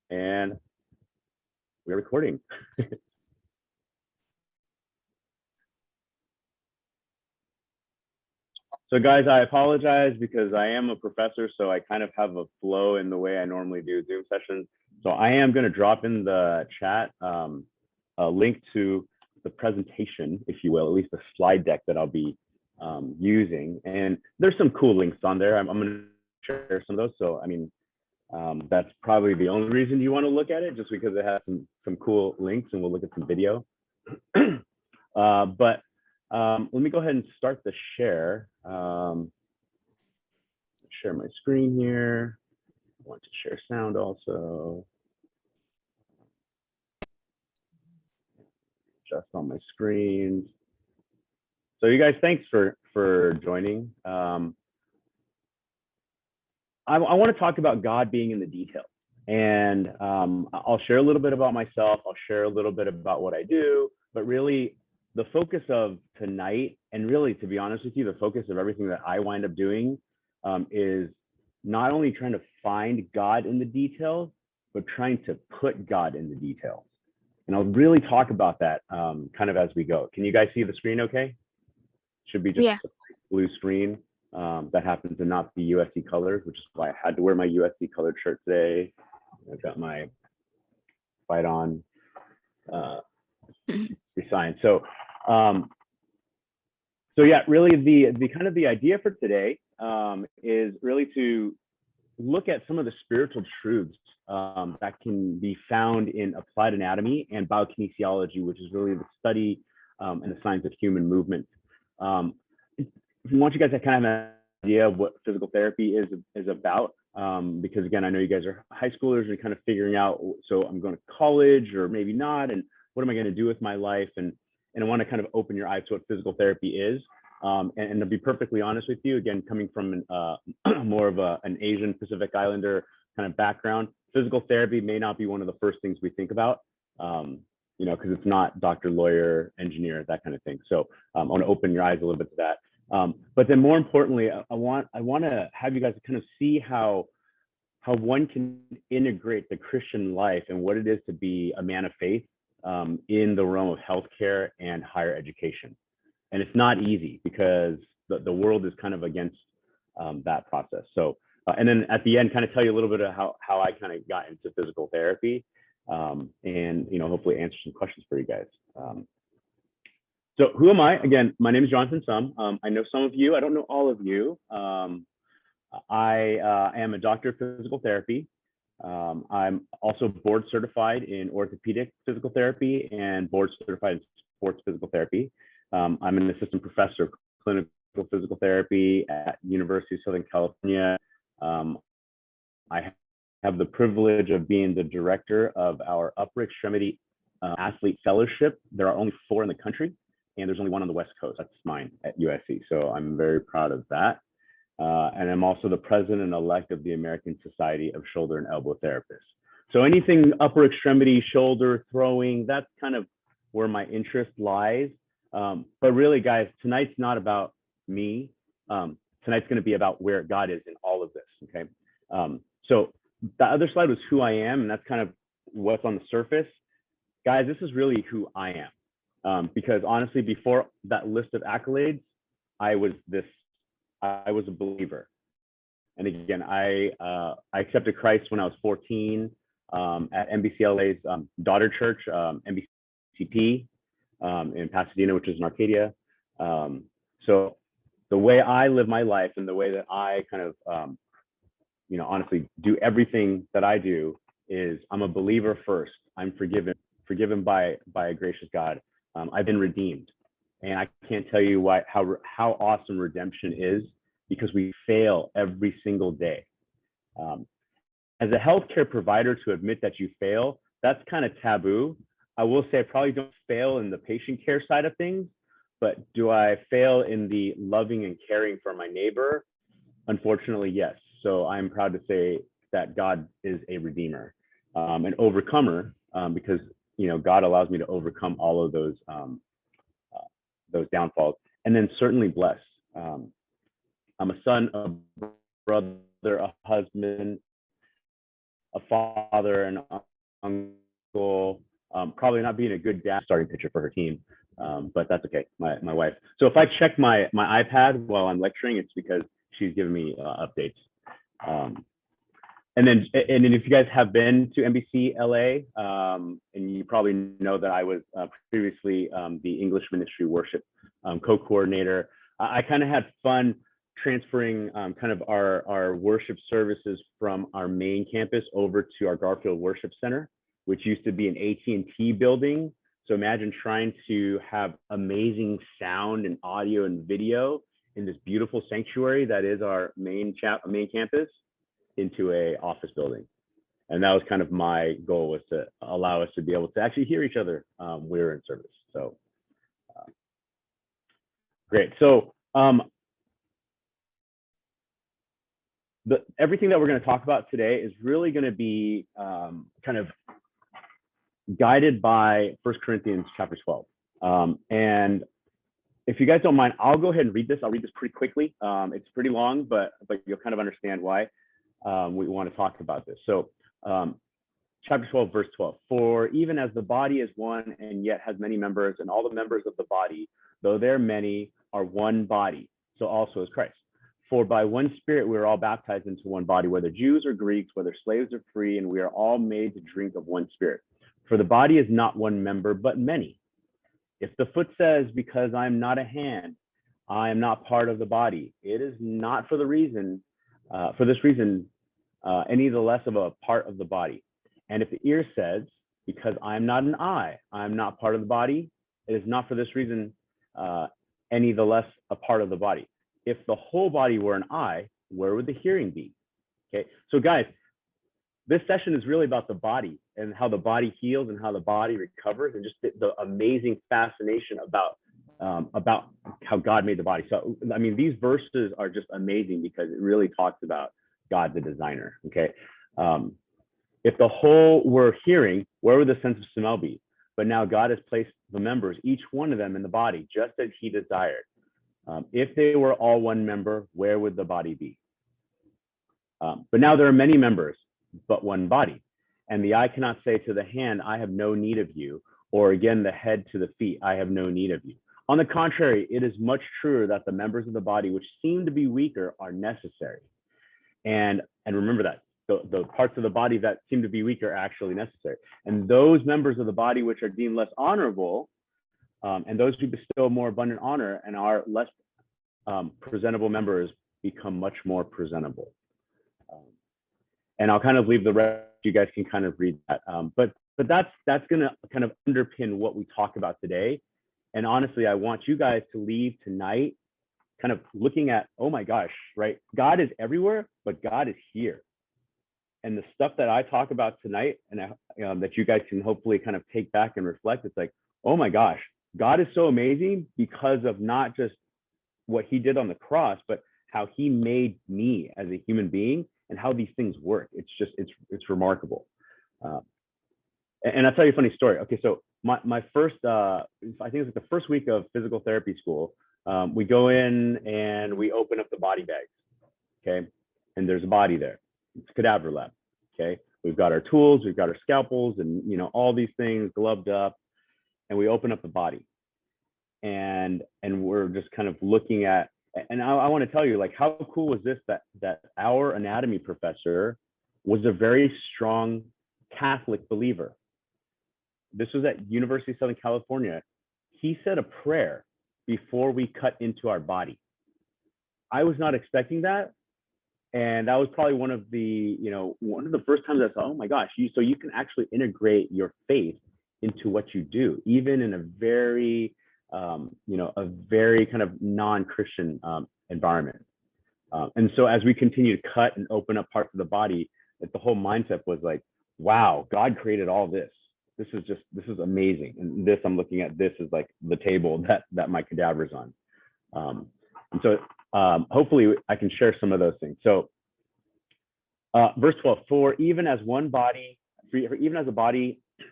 And we're recording. So guys, I apologize because I am a professor, so I kind of have a flow in the way I normally do Zoom sessions. So I am going to drop in the chat a link to the presentation, if you will, at least the slide deck that I'll be using. And there's some cool links on there. I'm going to share some of those. So, I mean, that's probably the only reason you want to look at it, just because it has some cool links, and we'll look at some video. But let me go ahead and start the share. Share my screen here. I want to share sound also. Just on my screen. So you guys, thanks for joining. I want to talk about God being in the details. And I'll share a little bit about myself. I'll share a little bit about what I do, but really the focus of tonight, and really, to be honest with you, the focus of everything that I wind up doing is not only trying to find God in the details, but trying to put God in the details. And I'll really talk about that kind of as we go. Can you guys see the screen okay? Should be just a blue screen. That happens to not be USC colors, which is why I had to wear my USC colored shirt today. I've got my fight on science. So yeah, really the kind of the idea for today is really to look at some of the spiritual truths that can be found in applied anatomy and biokinesiology, which is really the study and the science of human movement. I want you guys to kind of have an idea of what physical therapy is about, because again, I know you guys are high schoolers and kind of figuring out, so I'm going to college or maybe not, and what am I going to do with my life? And I want to kind of open your eyes to what physical therapy is. And to be perfectly honest with you, again, coming from more of an Asian Pacific Islander kind of background, physical therapy may not be one of the first things we think about, you know, because it's not doctor, lawyer, engineer, that kind of thing. So I want to open your eyes a little bit to that. But then more importantly, I want to have you guys kind of see how one can integrate the Christian life and what it is to be a man of faith in the realm of healthcare and higher education. And it's not easy because the world is kind of against that process. So, and then at the end, kind of tell you a little bit of how I kind of got into physical therapy, and, you know, hopefully answer some questions for you guys. So who am I? Again, my name is Jonathan Sum. I know some of you, I don't know all of you. I am a doctor of physical therapy. I'm also board certified in orthopedic physical therapy and board certified in sports physical therapy. I'm an assistant professor of clinical physical therapy at University of Southern California. I have the privilege of being the director of our upper extremity athlete fellowship. There are only 4 in the country, and there's only 1 on the West Coast. That's mine at USC. So I'm very proud of that. And I'm also the president-elect of the American Society of Shoulder and Elbow Therapists. So anything upper extremity, shoulder, throwing, that's kind of where my interest lies. But really, guys, tonight's not about me. Tonight's going to be about where God is in all of this, okay? So the other slide was who I am, and that's kind of what's on the surface. Guys, this is really who I am. Because honestly, before that list of accolades, I was a believer. And again, I accepted Christ when I was 14 at MBCLA's daughter church, MBCP, in Pasadena, which is in Arcadia. So the way I live my life and the way that I kind of, you know, honestly do everything that I do is I'm a believer first. I'm forgiven by a gracious God. I've been redeemed. And I can't tell you how awesome redemption is, because we fail every single day. As a healthcare provider, to admit that you fail, that's kind of taboo. I will say I probably don't fail in the patient care side of things, but do I fail in the loving and caring for my neighbor? Unfortunately, yes. So I'm proud to say that God is a redeemer, an overcomer, because, you know, God allows me to overcome all of those downfalls, and then certainly blessed. I'm a son, a brother, a husband, a father, an uncle, probably not being a good dad starting pitcher for her team, but that's okay, my wife. So if I check my iPad while I'm lecturing, it's because she's giving me updates. And then if you guys have been to MBCLA, and you probably know that I was previously the English Ministry Worship co-coordinator, I kind of had fun transferring kind of our worship services from our main campus over to our Garfield Worship Center, which used to be an AT&T building. So imagine trying to have amazing sound and audio and video in this beautiful sanctuary that is our main campus into a office building. And that was kind of my goal, was to allow us to be able to actually hear each other when we were in service. So great. So everything that we're going to talk about today is really going to be kind of guided by 1 Corinthians chapter 12. And if you guys don't mind, I'll go ahead and read this. I'll read this pretty quickly. It's pretty long, but you'll kind of understand why we want to talk about this. So chapter 12, verse 12, for even as the body is one and yet has many members, and all the members of the body, though there are many, are one body, so also is Christ. For by one Spirit we are all baptized into one body, whether Jews or Greeks, whether slaves or free, and we are all made to drink of one Spirit. For the body is not one member, but many. If the foot says, because I am not a hand, I am not part of the body, it is not for this reason, any the less of a part of the body. And if the ear says, because I am not an eye, I am not part of the body, it is not for this reason, any the less a part of the body. If the whole body were an eye, where would the hearing be? Okay, so guys, this session is really about the body and how the body heals and how the body recovers, and just the amazing fascination about how God made the body. So, I mean, these verses are just amazing because it really talks about God, the designer, okay? If the whole were hearing, where would the sense of smell be? But now God has placed the members, each one of them in the body, just as he desired. If they were all one member, where would the body be? But now there are many members, but one body. And the eye cannot say to the hand, I have no need of you, or again, the head to the feet, I have no need of you. On the contrary, it is much truer that the members of the body which seem to be weaker are necessary. And remember that the parts of the body that seem to be weaker are actually necessary. And those members of the body which are deemed less honorable, and those who bestow more abundant honor and are less presentable members become much more presentable. And I'll kind of leave the rest, you guys can kind of read that. But that's gonna kind of underpin what we talk about today. And honestly, I want you guys to leave tonight kind of looking at, oh my gosh, right? God is everywhere, but God is here. And the stuff that I talk about tonight, and that you guys can hopefully kind of take back and reflect, it's like, oh my gosh, God is so amazing because of not just what he did on the cross, but how he made me as a human being and how these things work. It's just, it's remarkable. And I'll tell you a funny story. Okay, so my first, I think it was like the first week of physical therapy school, we go in and we open up the body bags, okay? And there's a body there. It's a cadaver lab, okay? We've got our tools, we've got our scalpels, and all these things gloved up, and we open up the body. And we're just kind of looking at, and I want to tell you, like, how cool was this that our anatomy professor was a very strong Catholic believer. This was at University of Southern California. He said a prayer before we cut into our body. I was not expecting that. And that was probably one of the first times I thought, oh my gosh, so you can actually integrate your faith into what you do, even in a very kind of non-Christian environment. And so as we continue to cut and open up parts of the body, the whole mindset was like, wow, God created all this. This is amazing. And this, I'm looking at this is like the table that my cadaver's on. And so hopefully I can share some of those things. So verse 12, for even as a body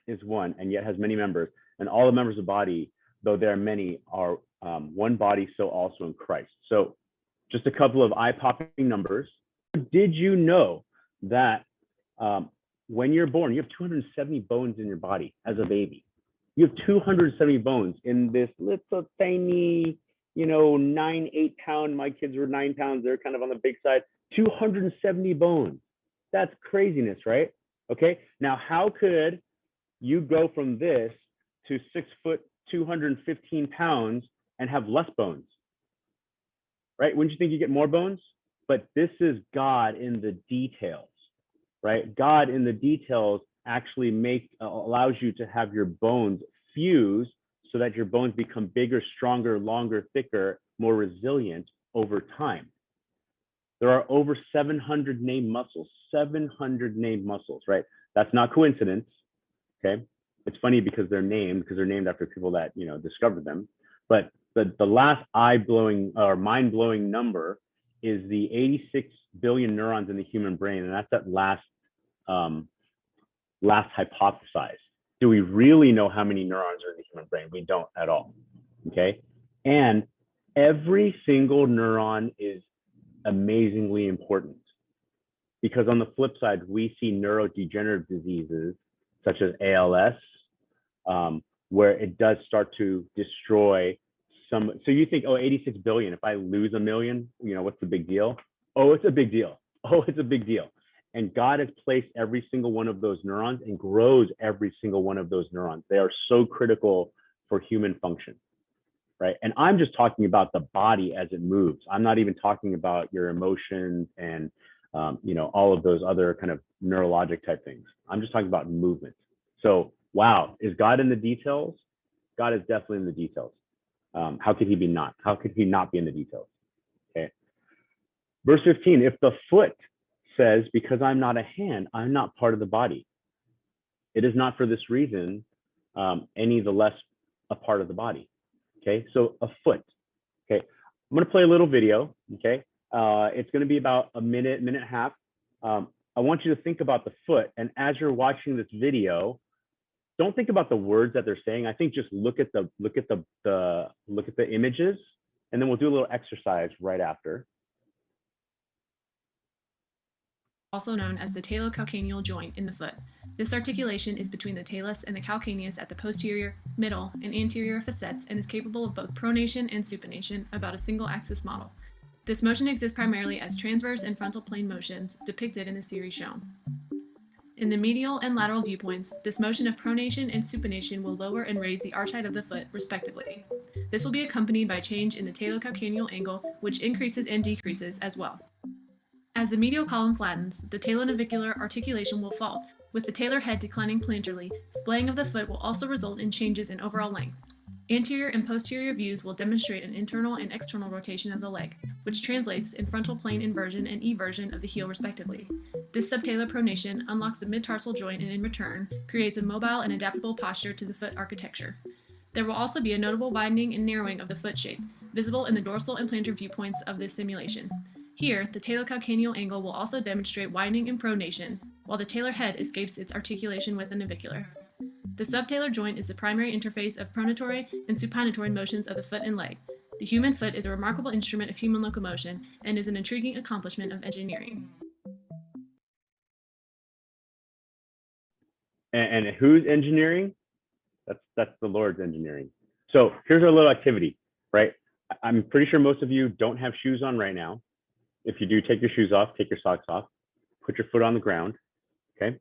is one and yet has many members, and all the members of the body, though there are many, are one body, so also in Christ. So just a couple of eye-popping numbers. Did you know that when you're born, you have 270 bones in your body as a baby. You have 270 bones in this little tiny, 9, 8 pound. My kids were 9 pounds. They're kind of on the big side. 270 bones. That's craziness, right? Okay. Now, how could you go from this to 6 foot, 215 pounds and have less bones? Right? Wouldn't you think you get more bones? But this is God in the details, right? God in the details actually allows you to have your bones fuse so that your bones become bigger, stronger, longer, thicker, more resilient over time. There are over 700 named muscles, 700 named muscles, right? That's not coincidence, okay? It's funny because they're named after people that, discovered them. But the last eye-blowing or mind-blowing number is the 86 billion neurons in the human brain, and that's that last hypothesized. Do we really know how many neurons are in the human brain? We don't at all, okay? And every single neuron is amazingly important, because on the flip side, we see neurodegenerative diseases such as ALS, where it does start to destroy some. So you think, 86 billion, if I lose a million, what's the big deal? Oh, it's a big deal. Oh, it's a big deal. And God has placed every single one of those neurons and grows every single one of those neurons. They are so critical for human function, right? And I'm just talking about the body as it moves. I'm not even talking about your emotions and, all of those other kind of neurologic type things. I'm just talking about movement. So, wow, is God in the details? God is definitely in the details. How could he be not? How could he not be in the details? Okay. Verse 15, if the foot says, because I'm not a hand, I'm not part of the body, it is not for this reason any the less a part of the body. Okay, so a foot. Okay, I'm going to play a little video. Okay, it's going to be about a minute and a half. I want you to think about the foot, and as you're watching this video, don't think about the words that they're saying. I think just look at the images, and then we'll do a little exercise right after. Also known as the talocalcaneal joint in the foot. This articulation is between the talus and the calcaneus at the posterior, middle, and anterior facets and is capable of both pronation and supination about a single axis model. This motion exists primarily as transverse and frontal plane motions depicted in the series shown. In the medial and lateral viewpoints, this motion of pronation and supination will lower and raise the arch height of the foot, respectively. This will be accompanied by change in the talocalcaneal angle, which increases and decreases as well. As the medial column flattens, the talonavicular articulation will fall, with the talar head declining plantarly. Splaying of the foot will also result in changes in overall length. Anterior and posterior views will demonstrate an internal and external rotation of the leg, which translates in frontal plane inversion and eversion of the heel respectively. This subtalar pronation unlocks the mid-tarsal joint and in return creates a mobile and adaptable posture to the foot architecture. There will also be a notable widening and narrowing of the foot shape, visible in the dorsal and plantar viewpoints of this simulation. Here, the talocalcaneal angle will also demonstrate widening and pronation, while the talar head escapes its articulation with the navicular. The subtalar joint is the primary interface of pronatory and supinatory motions of the foot and leg. The human foot is a remarkable instrument of human locomotion and is an intriguing accomplishment of engineering. And who's engineering? That's the Lord's engineering. So here's our little activity, right? I'm pretty sure most of you don't have shoes on right now. If you do, take your shoes off, take your socks off, put your foot on the ground, okay?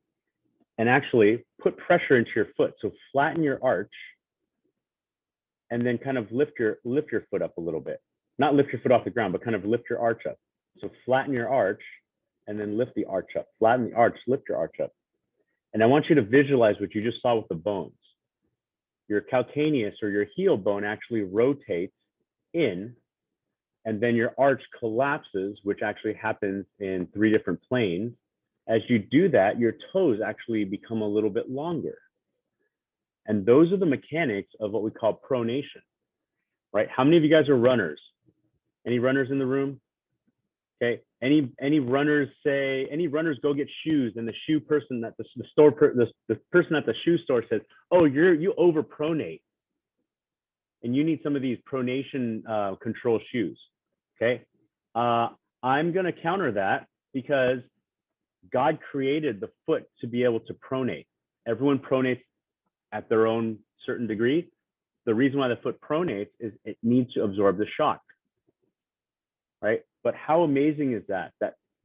And actually put pressure into your foot. So flatten your arch and then kind of lift your foot up a little bit. Not lift your foot off the ground, but kind of lift your arch up. So flatten your arch and then lift the arch up. Flatten the arch, lift your arch up. And I want you to visualize what you just saw with the bones. Your calcaneus or your heel bone actually rotates in, and then your arch collapses, which actually happens in 3 different planes. As you do that, your toes actually become a little bit longer. And those are the mechanics of what we call pronation, right? How many of you guys are runners? Any runners in the room? Okay. Any runners go get shoes, and the shoe person at the person at the shoe store says, "Oh, you over pronate, and you need some of these pronation control shoes." Okay. I'm going to counter that, because God created the foot to be able to pronate. Everyone pronates at their own certain degree. The reason why the foot pronates is it needs to absorb the shock, right? But how amazing is that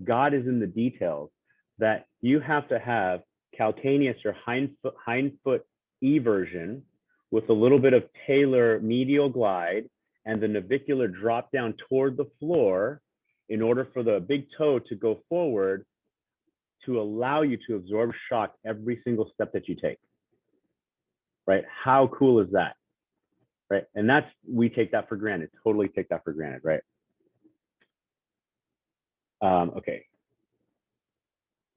God is in the details, that you have to have calcaneus or hind foot eversion with a little bit of talar medial glide and the navicular drop down toward the floor in order for the big toe to go forward to allow you to absorb shock every single step that you take, right? How cool is that, right? And we take that for granted, totally take that for granted, right? Okay.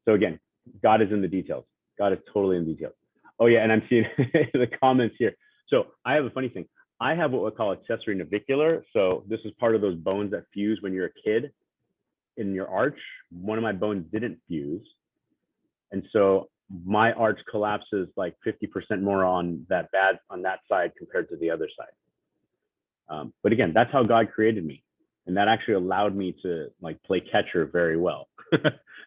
So again, God is in the details. God is totally in the details. Oh yeah, and I'm seeing the comments here. So I have a funny thing. I have what we call accessory navicular. So this is part of those bones that fuse when you're a kid in your arch. One of my bones didn't fuse. And so my arch collapses like 50% more on that side compared to the other side. But again, that's how God created me. And that actually allowed me to like play catcher very well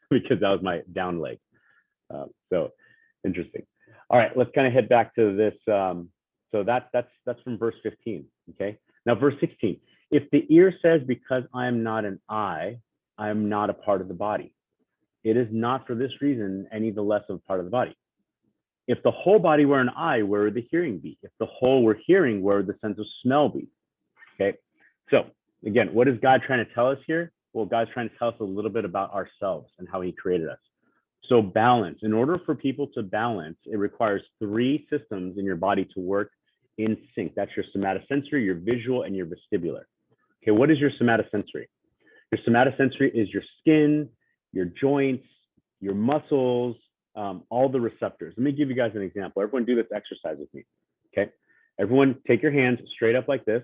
because that was my down leg. So interesting. All right, let's kind of head back to this. So that's from verse 15. Okay. Now verse 16. If the ear says, because I am not an eye, I am not a part of the body, it is not for this reason any the less of a part of the body. If the whole body were an eye, where would the hearing be? If the whole were hearing, where would the sense of smell be? Okay. So again, what is God trying to tell us here? Well, God's trying to tell us a little bit about ourselves and how he created us. So balance. In order for people to balance, it requires 3 systems in your body to work in sync. That's your somatosensory, your visual, and your vestibular. Okay, what is your somatosensory? Your somatosensory is your skin, your joints, your muscles, all the receptors. Let me give you guys an example. Everyone do this exercise with me. Okay, everyone take your hands straight up like this.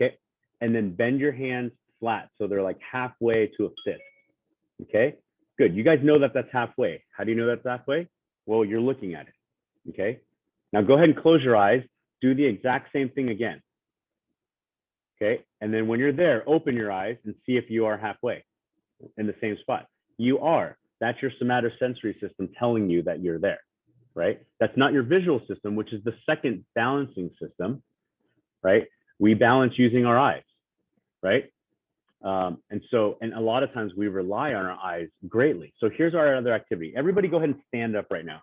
Okay, and then bend your hands flat so they're like halfway to a fist. Okay, good. You guys know that that's halfway. How do you know that's halfway? Well, you're looking at it. Okay, now go ahead and close your eyes. Do the exact same thing again. Okay, and then when you're there, open your eyes and see if you are halfway in the same spot. You are. That's your somatosensory system telling you that you're there, right? That's not your visual system, which is the second balancing system, right? We balance using our eyes, right? And a lot of times we rely on our eyes greatly. So here's our other activity. Everybody go ahead and stand up right now.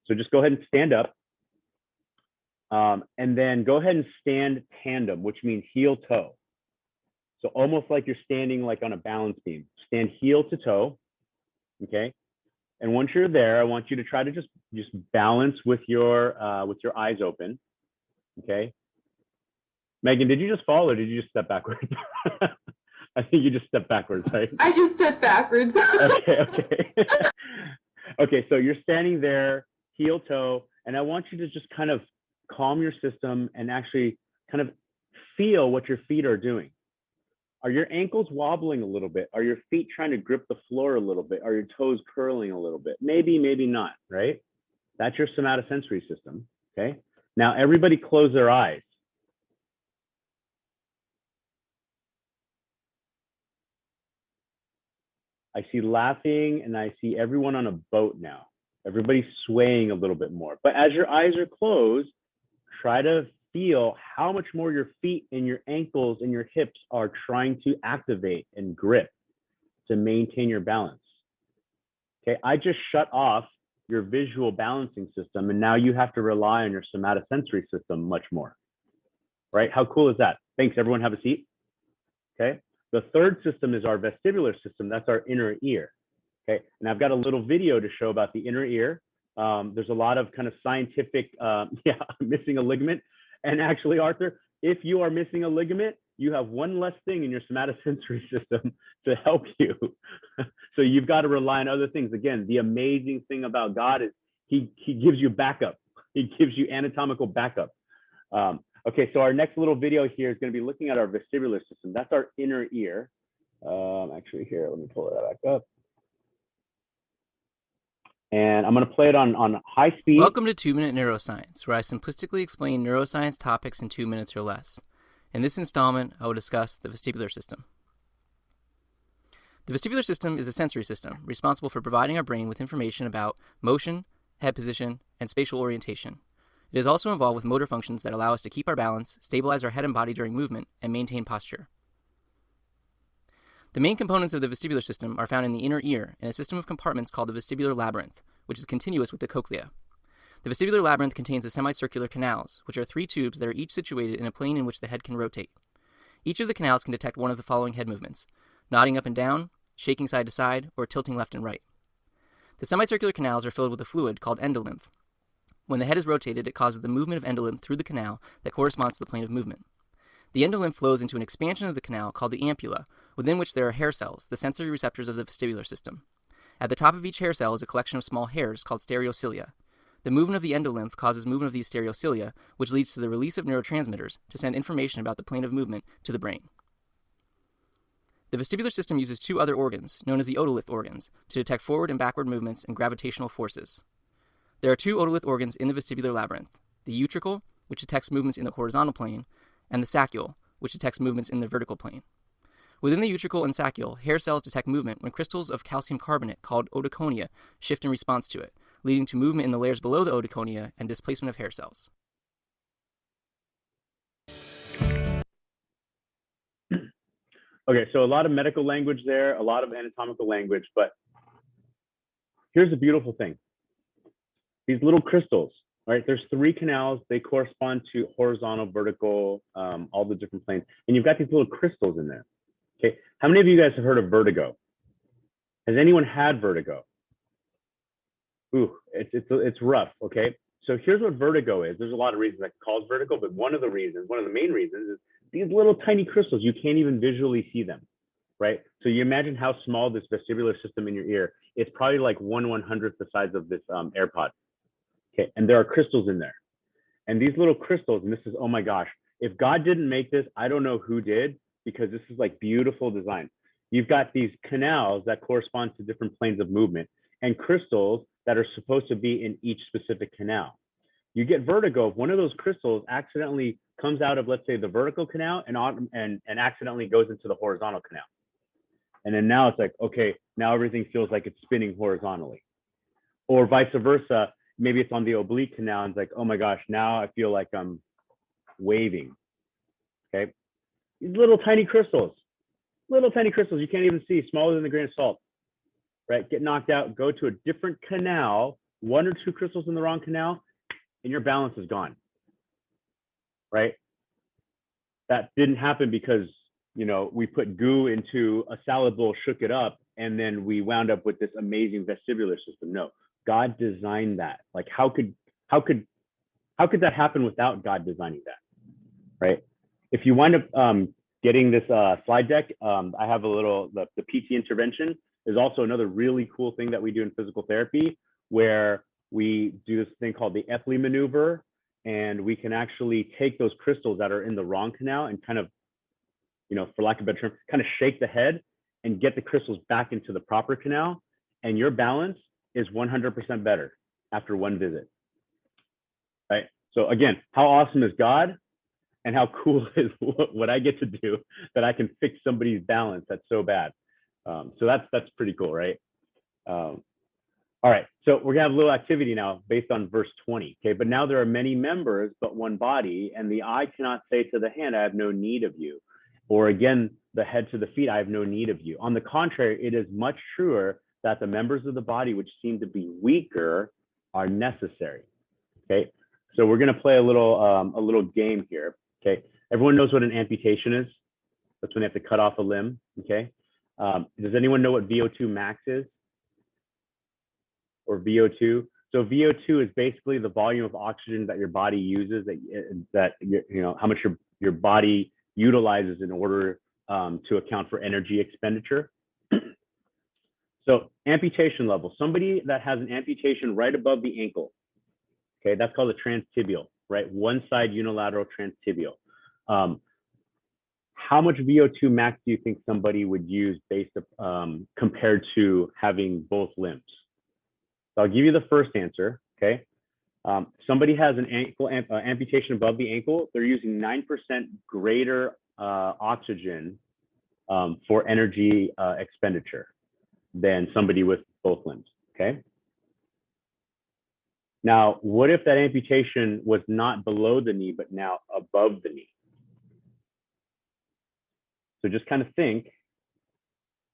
So just go ahead and stand up. And then go ahead and stand tandem, which means heel toe. So almost like you're standing like on a balance beam. Stand heel to toe, okay? And once you're there, I want you to try to just balance with your eyes open, okay? Megan, did you just fall or did you just step backwards? I think you just stepped backwards, right? I just stepped backwards. Okay. Okay, so you're standing there, heel toe, and I want you to just kind of calm your system and actually kind of feel what your feet are doing. Are your ankles wobbling a little bit? Are your feet trying to grip the floor a little bit? Are your toes curling a little bit? Maybe, maybe not, right? That's your somatosensory system, okay? Now everybody close their eyes. I see laughing and I see everyone on a boat now. Everybody's swaying a little bit more. But as your eyes are closed, try to feel how much more your feet and your ankles and your hips are trying to activate and grip to maintain your balance. Okay, I just shut off your visual balancing system and now you have to rely on your somatosensory system much more, right? How cool is that? Thanks, everyone have a seat. Okay, the third system is our vestibular system. That's our inner ear. Okay, and I've got a little video to show about the inner ear. There's a lot of kind of scientific, missing a ligament. And actually, Arthur, if you are missing a ligament, you have one less thing in your somatosensory system to help you. So you've got to rely on other things. Again, the amazing thing about God is he gives you backup. He gives you anatomical backup. Okay, so our next little video here is going to be looking at our vestibular system. That's our inner ear. Actually, here, let me pull it back up. And I'm going to play it on high speed. Welcome to 2-Minute Neuroscience, where I simplistically explain neuroscience topics in 2 minutes or less. In this installment, I will discuss the vestibular system. The vestibular system is a sensory system responsible for providing our brain with information about motion, head position, and spatial orientation. It is also involved with motor functions that allow us to keep our balance, stabilize our head and body during movement, and maintain posture. The main components of the vestibular system are found in the inner ear in a system of compartments called the vestibular labyrinth, which is continuous with the cochlea. The vestibular labyrinth contains the semicircular canals, which are 3 tubes that are each situated in a plane in which the head can rotate. Each of the canals can detect one of the following head movements: nodding up and down, shaking side to side, or tilting left and right. The semicircular canals are filled with a fluid called endolymph. When the head is rotated, it causes the movement of endolymph through the canal that corresponds to the plane of movement. The endolymph flows into an expansion of the canal called the ampulla, within which there are hair cells, the sensory receptors of the vestibular system. At the top of each hair cell is a collection of small hairs called stereocilia. The movement of the endolymph causes movement of these stereocilia, which leads to the release of neurotransmitters to send information about the plane of movement to the brain. The vestibular system uses 2 other organs, known as the otolith organs, to detect forward and backward movements and gravitational forces. There are 2 otolith organs in the vestibular labyrinth: the utricle, which detects movements in the horizontal plane, and the saccule, which detects movements in the vertical plane. Within the utricle and saccule, hair cells detect movement when crystals of calcium carbonate called otoconia shift in response to it, leading to movement in the layers below the otoconia and displacement of hair cells. Okay, so a lot of medical language there, a lot of anatomical language, but here's the beautiful thing. These little crystals, right? There's 3 canals. They correspond to horizontal, vertical, all the different planes. And you've got these little crystals in there. Okay, how many of you guys have heard of vertigo? Has anyone had vertigo? Ooh, it's rough, okay? So here's what vertigo is. There's a lot of reasons that cause vertigo, but one of the main reasons is these little tiny crystals. You can't even visually see them, right? So you imagine how small this vestibular system in your ear. It's probably like 1/100th the size of this AirPod. Okay, and there are crystals in there. And these little crystals, and this is, oh my gosh, if God didn't make this, I don't know who did, because this is like beautiful design. You've got these canals that correspond to different planes of movement and crystals that are supposed to be in each specific canal. You get vertigo if one of those crystals accidentally comes out of, let's say, the vertical canal and accidentally goes into the horizontal canal. And then now it's like, okay, now everything feels like it's spinning horizontally. Or vice versa, maybe it's on the oblique canal and it's like, oh my gosh, now I feel like I'm waving, okay? These little tiny crystals you can't even see, smaller than a grain of salt, right? Get knocked out, go to a different canal, 1 or 2 crystals in the wrong canal, and your balance is gone, right? That didn't happen because, you know, we put goo into a salad bowl, shook it up, and then we wound up with this amazing vestibular system. No, God designed that. Like, how could that happen without God designing that, right? If you wind up getting this slide deck, I have a little, the PT intervention is also another really cool thing that we do in physical therapy, where we do this thing called the Epley maneuver, and we can actually take those crystals that are in the wrong canal and kind of, you know, for lack of a better term, kind of shake the head and get the crystals back into the proper canal, and your balance is 100% better after 1 visit, right? So again, how awesome is God, and how cool is what I get to do, that I can fix somebody's balance that's so bad. So that's pretty cool, right? All right, so we're gonna have a little activity now based on verse 20, okay? But now there are many members, but one body, and the eye cannot say to the hand, I have no need of you. Or again, the head to the feet, I have no need of you. On the contrary, it is much truer that the members of the body which seem to be weaker are necessary, okay? So we're gonna play a little game here, okay? Everyone knows what an amputation is. That's when they have to cut off a limb, okay? Does anyone know what VO2 max is? Or VO2. So VO2 is basically the volume of oxygen that your body uses, that you know, how much your body utilizes in order to account for energy expenditure. So amputation level, somebody that has an amputation right above the ankle, okay, that's called a transtibial, right? One side unilateral transtibial. How much VO2 max do you think somebody would use based compared to having both limbs? So I'll give you the first answer, okay? Somebody has an ankle amputation above the ankle, they're using 9% greater oxygen for energy expenditure than somebody with both limbs, okay? Now, what if that amputation was not below the knee, but now above the knee? So just kind of think,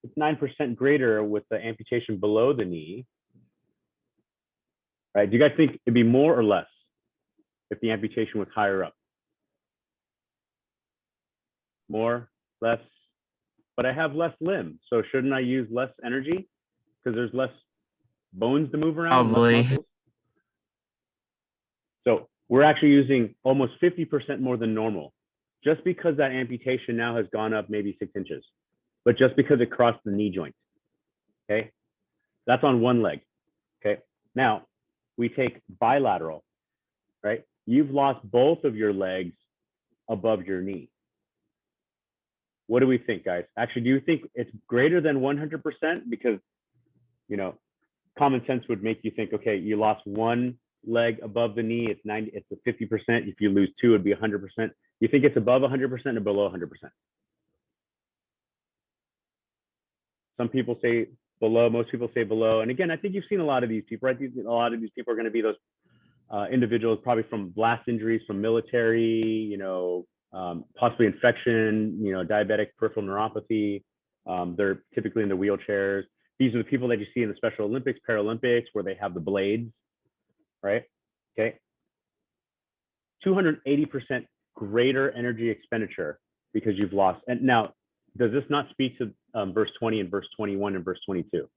it's 9% greater with the amputation below the knee, right? Do you guys think it'd be more or less if the amputation was higher up? More, less, but I have less limb, so shouldn't I use less energy because there's less bones to move around, Probably. less muscles? So we're actually using almost 50% more than normal, just because that amputation now has gone up maybe 6 inches, but just because it crossed the knee joint, okay? That's on one leg, okay? Now, we take bilateral, right? You've lost both of your legs above your knee. What do we think, guys? Actually, do you think it's greater than 100%? Because, you know, common sense would make you think, okay, you lost one leg above the knee, it's 90, it's a 50%. If you lose two, it'd be 100%. You think it's above 100% or below 100%? Some people say below, most people say below. And again, I think you've seen a lot of these people, right? A lot of these people are going to be those individuals probably from blast injuries, from military, you know, possibly infection, you know, diabetic peripheral neuropathy. They're typically in the wheelchairs. These are the people that you see in the Special Olympics, Paralympics, where they have the blades, right? Okay. 280% greater energy expenditure because you've lost. And now, does this not speak to verse 20 and verse 21 and verse 22,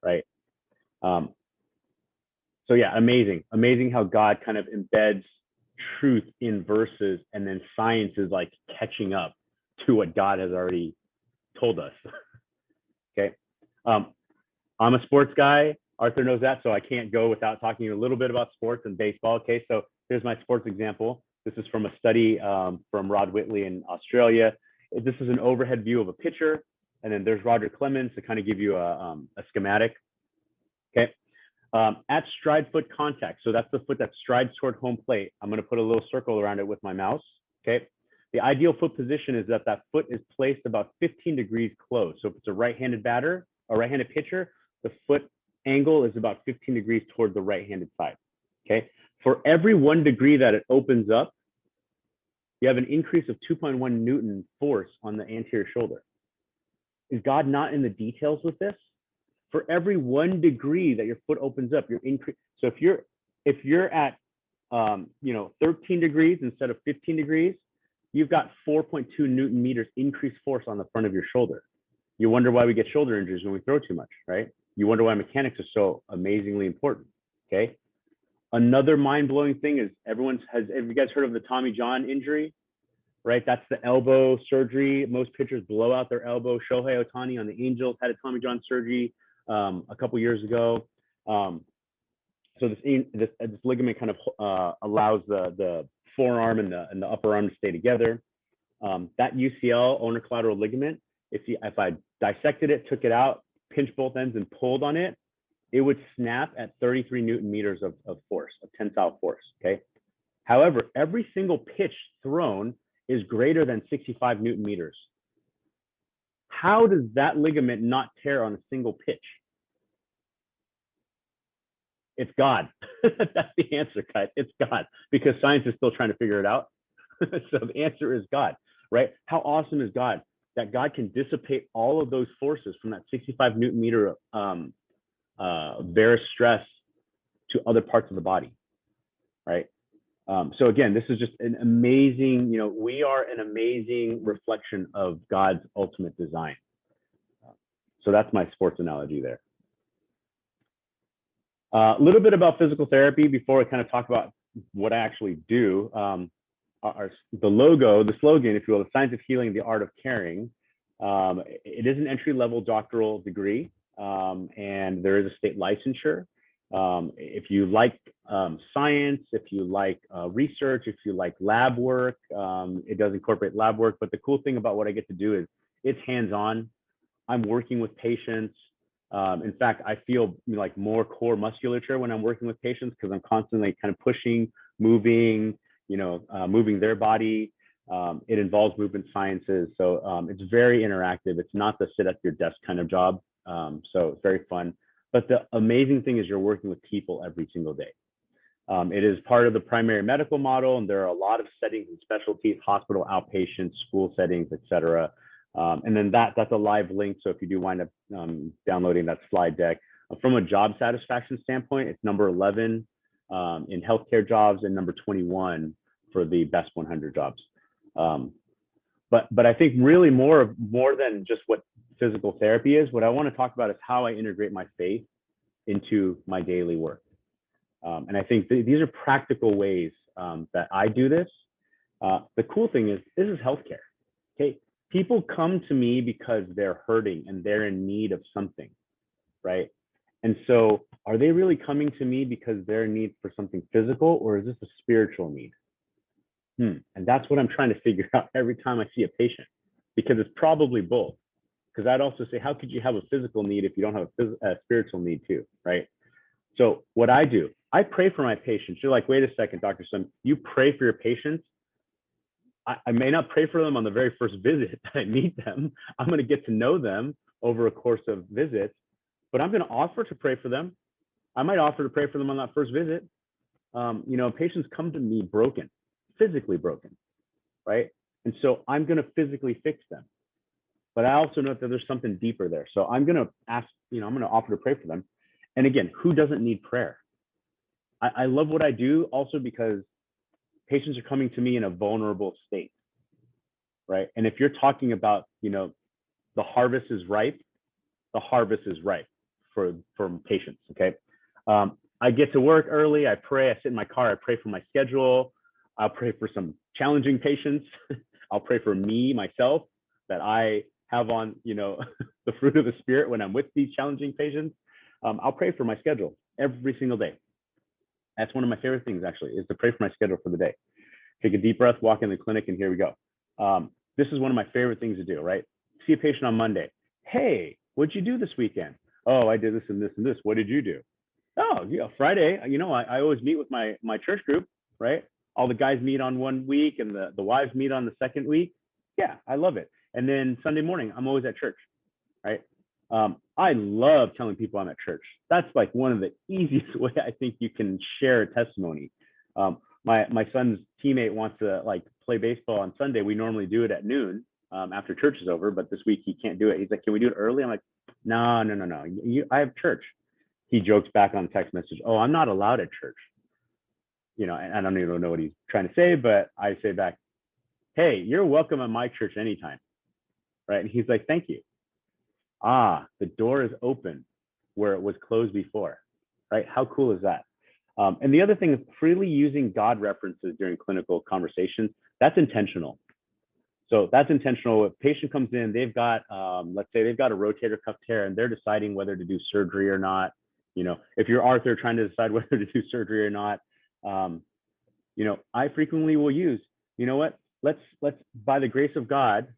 right? So yeah, amazing how God kind of embeds truth in verses, and then science is like catching up to what God has already told us. Okay. I'm a sports guy. Arthur knows that, so I can't go without talking a little bit about sports and baseball. Okay, so here's my sports example. This is from a study from Rod Whitley in Australia. This is an overhead view of a pitcher, and then there's Roger Clemens to kind of give you a schematic. Okay. At stride foot contact, so that's the foot that strides toward home plate. I'm going to put a little circle around it with my mouse. Okay. The ideal foot position is that that foot is placed about 15 degrees closed. So if it's a right-handed batter, a right-handed pitcher, the foot angle is about 15 degrees toward the right-handed side. Okay. For every 1 degree that it opens up, you have an increase of 2.1 Newton force on the anterior shoulder. Is God not in the details with this? For every 1 degree that your foot opens up, you're increase. So if you're at 13 degrees instead of 15 degrees, you've got 4.2 Newton meters increased force on the front of your shoulder. You wonder why we get shoulder injuries when we throw too much, right? You wonder why mechanics are so amazingly important. Okay. Another mind-blowing thing is have you guys heard of the Tommy John injury? Right, that's the elbow surgery. Most pitchers blow out their elbow. Shohei Ohtani on the Angels had a Tommy John surgery a couple years ago. So this ligament kind of allows the forearm and the upper arm to stay together. That UCL, ulnar collateral ligament, if I dissected it, took it out, pinched both ends and pulled on it, it would snap at 33 Newton meters of force, of tensile force, okay? However, every single pitch thrown is greater than 65 Newton meters. How does that ligament not tear on a single pitch? It's God. That's the answer, Cut. It's God, because science is still trying to figure it out. So the answer is God, right? How awesome is God? That God can dissipate all of those forces from that 65 Newton meter varus stress to other parts of the body, right? So again, this is just an amazing, we are an amazing reflection of God's ultimate design. So that's my sports analogy there. A little bit about physical therapy before I kind of talk about what I actually do. The slogan, if you will, the science of healing, the art of caring. It is an entry-level doctoral degree, and there is a state licensure. If you like science, if you like research, if you like lab work, it does incorporate lab work. But the cool thing about what I get to do is it's hands-on. I'm working with patients. In fact, I feel like more core musculature when I'm working with patients because I'm constantly kind of pushing, moving, moving their body. It involves movement sciences, so it's very interactive. It's not the sit at your desk kind of job, so it's very fun. But the amazing thing is you're working with people every single day. It is part of the primary medical model, and there are a lot of settings and specialties: hospital, outpatient, school settings, etc. And then that's a live link. So if you do wind up downloading that slide deck, from a job satisfaction standpoint, it's number 11 in healthcare jobs and number 21 for the best 100 jobs. But I think really more than just what physical therapy is, what I want to talk about is how I integrate my faith into my daily work. And I think these are practical ways that I do this. The cool thing is this is healthcare. Okay, people come to me because they're hurting and they're in need of something, right? And so are they really coming to me because they're in need for something physical, or is this a spiritual need? And that's what I'm trying to figure out every time I see a patient, because it's probably both. Because I'd also say, how could you have a physical need if you don't have a spiritual need too, right? So what I do, I pray for my patients. You're like, wait a second, Dr. Sun, you pray for your patients? I may not pray for them on the very first visit that I meet them. I'm going to get to know them over a course of visits, but I'm going to offer to pray for them. I might offer to pray for them on that first visit. Patients come to me broken, physically broken, right? And so I'm going to physically fix them. But I also know that there's something deeper there. So I'm going to ask, I'm going to offer to pray for them. And again, who doesn't need prayer? I love what I do also because patients are coming to me in a vulnerable state, right? And if you're talking about, the harvest is ripe, the harvest is ripe for patients, okay? I get to work early, I pray, I sit in my car, I pray for my schedule, I'll pray for some challenging patients, I'll pray for myself, that I have on, the fruit of the spirit when I'm with these challenging patients. I'll pray for my schedule every single day. That's one of my favorite things, actually, is to pray for my schedule for the day. Take a deep breath, walk in the clinic, and here we go. This is one of my favorite things to do, right? See a patient on Monday. Hey, what'd you do this weekend? Oh, I did this and this and this. What did you do? Oh, Friday, I always meet with my church group, right? All the guys meet on one week and the wives meet on the second week. Yeah, I love it. And then Sunday morning, I'm always at church, right? I love telling people I'm at church. That's like one of the easiest way I think you can share a testimony. My son's teammate wants to play baseball on Sunday. We normally do it at noon after church is over, but this week he can't do it. He's like, can we do it early? I'm like, no. I have church. He jokes back on text message, oh, I'm not allowed at church. And I don't even know what he's trying to say, but I say back, hey, you're welcome at my church anytime, right? And he's like, thank you. The door is open where it was closed before, right? How cool is that? And the other thing is freely using God references during clinical conversations. That's intentional. So that's intentional. If a patient comes in, they've got, let's say they've got a rotator cuff tear and they're deciding whether to do surgery or not. If you're Arthur trying to decide whether to do surgery or not, I frequently will use, let's by the grace of God,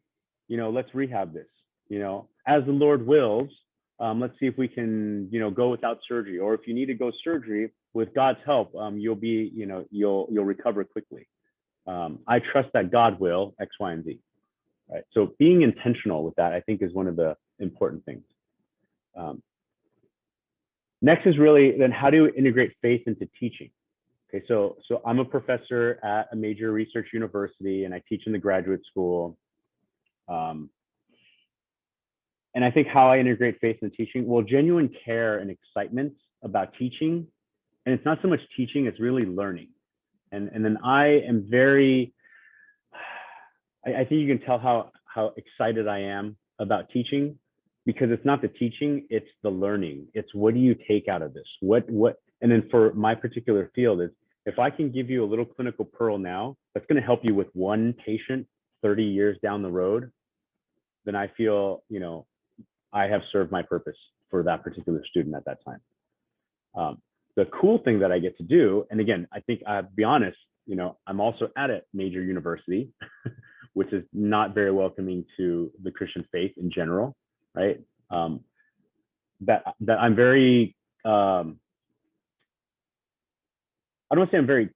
let's rehab this, as the Lord wills, let's see if we can, go without surgery, or if you need to go surgery with God's help, you'll recover quickly. I trust that God will X, Y, and Z, right? So being intentional with that, I think, is one of the important things. Next is really then how do you integrate faith into teaching? Okay, so I'm a professor at a major research university and I teach in the graduate school. And I think how I integrate faith in teaching, well, genuine care and excitement about teaching. And it's not so much teaching, it's really learning. And then I am very, I think you can tell how excited I am about teaching, because it's not the teaching, it's the learning. It's what do you take out of this? And then for my particular field is, if I can give you a little clinical pearl now, that's going to help you with one patient 30 years down the road, then I feel, I have served my purpose for that particular student at that time. The cool thing that I get to do, and again, I think I'll be honest, I'm also at a major university, which is not very welcoming to the Christian faith in general, right? That I'm very, I don't want to say I'm very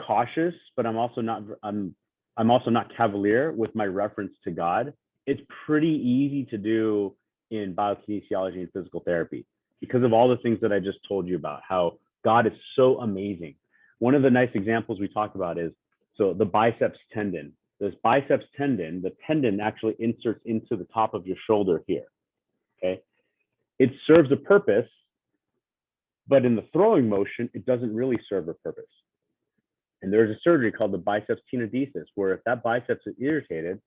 cautious, but I'm also not, I'm I'm also not cavalier with my reference to God. It's pretty easy to do in biokinesiology and physical therapy because of all the things that I just told you about, how God is so amazing. One of the nice examples we talk about is, so the biceps tendon. This biceps tendon, the tendon actually inserts into the top of your shoulder here, okay? It serves a purpose, but in the throwing motion, it doesn't really serve a purpose. And there's a surgery called the biceps tenodesis, where if that biceps is irritated,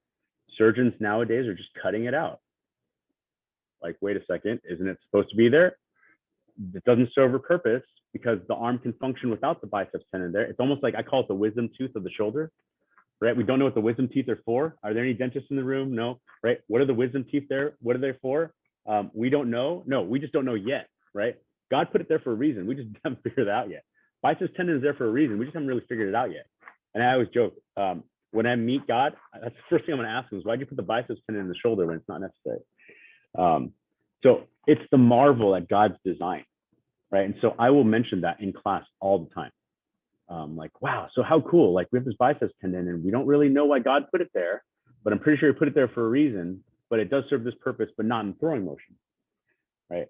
surgeons nowadays are just cutting it out. Like, wait a second, isn't it supposed to be there? It doesn't serve a purpose because the arm can function without the biceps tendon there. It's almost like, I call it the wisdom tooth of the shoulder, right? We don't know what the wisdom teeth are for. Are there any dentists in the room? No, right? What are the wisdom teeth there? What are they for? We don't know. No, we just don't know yet, right? God put it there for a reason. We just haven't figured it out yet. Biceps tendon is there for a reason. We just haven't really figured it out yet. And I always joke, when I meet God, that's the first thing I'm going to ask him is, why'd you put the biceps tendon in the shoulder when it's not necessary? So it's the marvel at God's design, right? And so I will mention that in class all the time. Like, wow, so how cool. Like, we have this biceps tendon and we don't really know why God put it there, but I'm pretty sure he put it there for a reason, but it does serve this purpose, but not in throwing motion, right?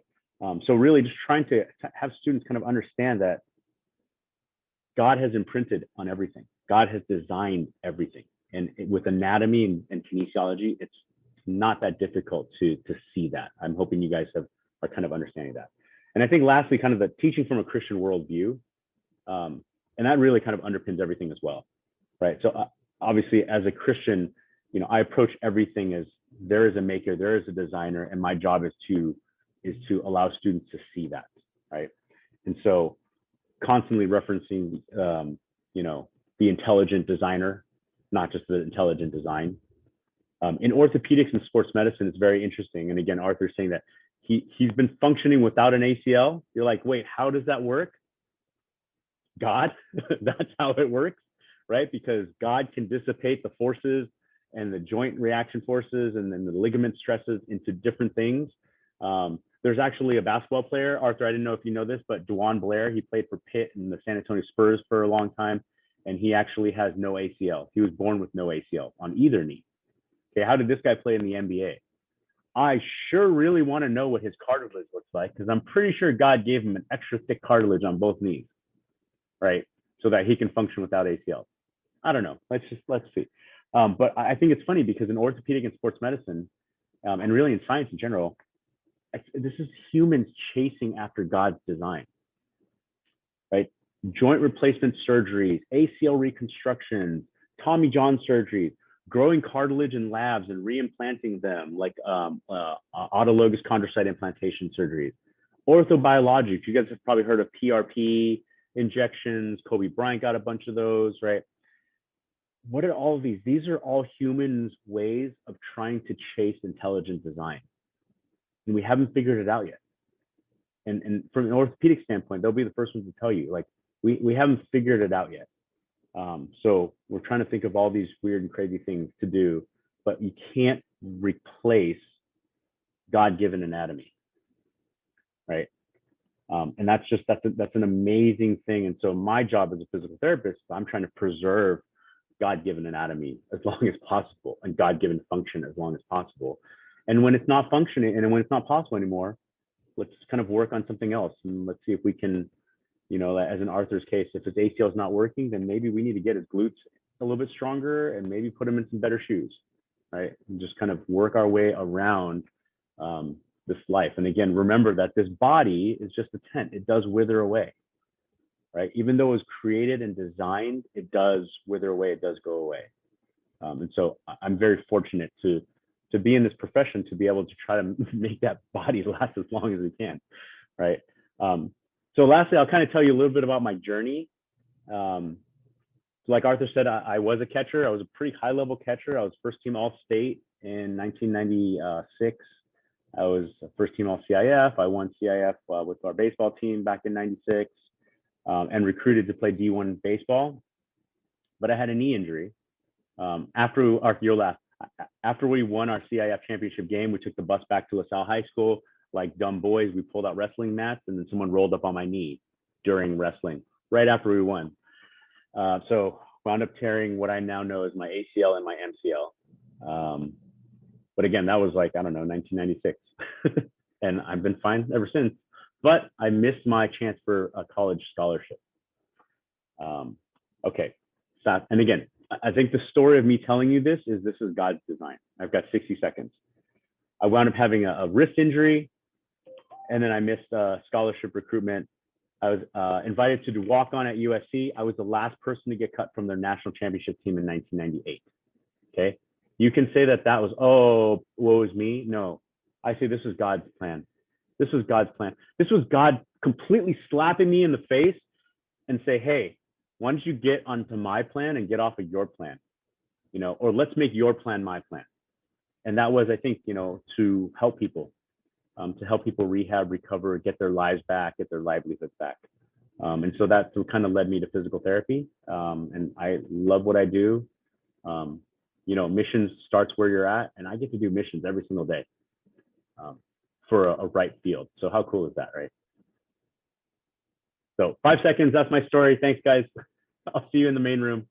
So really just trying to have students kind of understand that God has imprinted on everything. God has designed everything. And with anatomy and kinesiology, it's not that difficult to see that. I'm hoping you guys are kind of understanding that. And I think lastly, kind of the teaching from a Christian worldview, and that really kind of underpins everything as well, right? So obviously as a Christian, you know, I approach everything as there is a maker, there is a designer, and my job is to allow students to see that, right? And so constantly referencing, you know, the intelligent designer, not just the intelligent design. In orthopedics and sports medicine, it's very interesting. And again, Arthur's saying that he's been functioning without an ACL. You're like, wait, how does that work? God, that's how it works, right? Because God can dissipate the forces and the joint reaction forces and then the ligament stresses into different things. There's actually a basketball player, Arthur, I didn't know if you know this, but Dwan Blair, he played for Pitt and the San Antonio Spurs for a long time, and he actually has no ACL. He was born with no ACL on either knee. Okay, how did this guy play in the NBA? I sure really want to know what his cartilage looks like, because I'm pretty sure God gave him an extra thick cartilage on both knees, right? So that he can function without ACL. I don't know. Let's see. But I think it's funny because in orthopedic and sports medicine, and really in science in general, this is humans chasing after God's design, right? Joint replacement surgeries, ACL reconstruction, Tommy John surgeries, growing cartilage in labs and reimplanting them, like autologous chondrocyte implantation surgeries. Orthobiologics, you guys have probably heard of PRP injections. Kobe Bryant got a bunch of those, right? What are all of these? These are all humans' ways of trying to chase intelligent design. And we haven't figured it out yet. And from an orthopedic standpoint, they'll be the first ones to tell you, like, we haven't figured it out yet. So we're trying to think of all these weird and crazy things to do, but you can't replace God-given anatomy, right? And that's an amazing thing. And so my job as a physical therapist, I'm trying to preserve God-given anatomy as long as possible and God-given function as long as possible. And when it's not functioning and when it's not possible anymore, let's kind of work on something else. And let's see if we can, you know, as in Arthur's case, if his ACL is not working, then maybe we need to get his glutes a little bit stronger and maybe put him in some better shoes, right? And just kind of work our way around this life. And again, remember that this body is just a tent. It does wither away, right? Even though it was created and designed, it does wither away. It does go away. And so I'm very fortunate to be in this profession, to be able to try to make that body last as long as we can, right? So lastly, I'll kind of tell you a little bit about my journey. Like Arthur said, I was a catcher. I was a pretty high level catcher. I was first team All-State in 1996. I was first team All-CIF. I won CIF with our baseball team back in 96 and recruited to play D1 baseball. But I had a knee injury. After we won our CIF championship game, we took the bus back to LaSalle High School. Like dumb boys, we pulled out wrestling mats, and then someone rolled up on my knee during wrestling right after we won. So wound up tearing what I now know as my ACL and my MCL. But again, that was like, I don't know, 1996. And I've been fine ever since. But I missed my chance for a college scholarship. Okay, stop. And again, I think the story of me telling you this is God's design. I've got 60 seconds. I wound up having a wrist injury, and then I missed scholarship recruitment. I was invited to do walk-on at USC. I was the last person to get cut from their national championship team in 1998. Okay, you can say that was, oh, woe is me. No, I say this was God's plan. This was God's plan. This was God completely slapping me in the face and say, hey, why don't you get onto my plan and get off of your plan, you know, or let's make your plan my plan. And that was, I think, you know, to help people rehab, recover, get their lives back, get their livelihoods back. And so that kind of led me to physical therapy. And I love what I do. You know, missions starts where you're at, and I get to do missions every single day for a right field. So how cool is that, right? So 5 seconds, that's my story. Thanks, guys. I'll see you in the main room.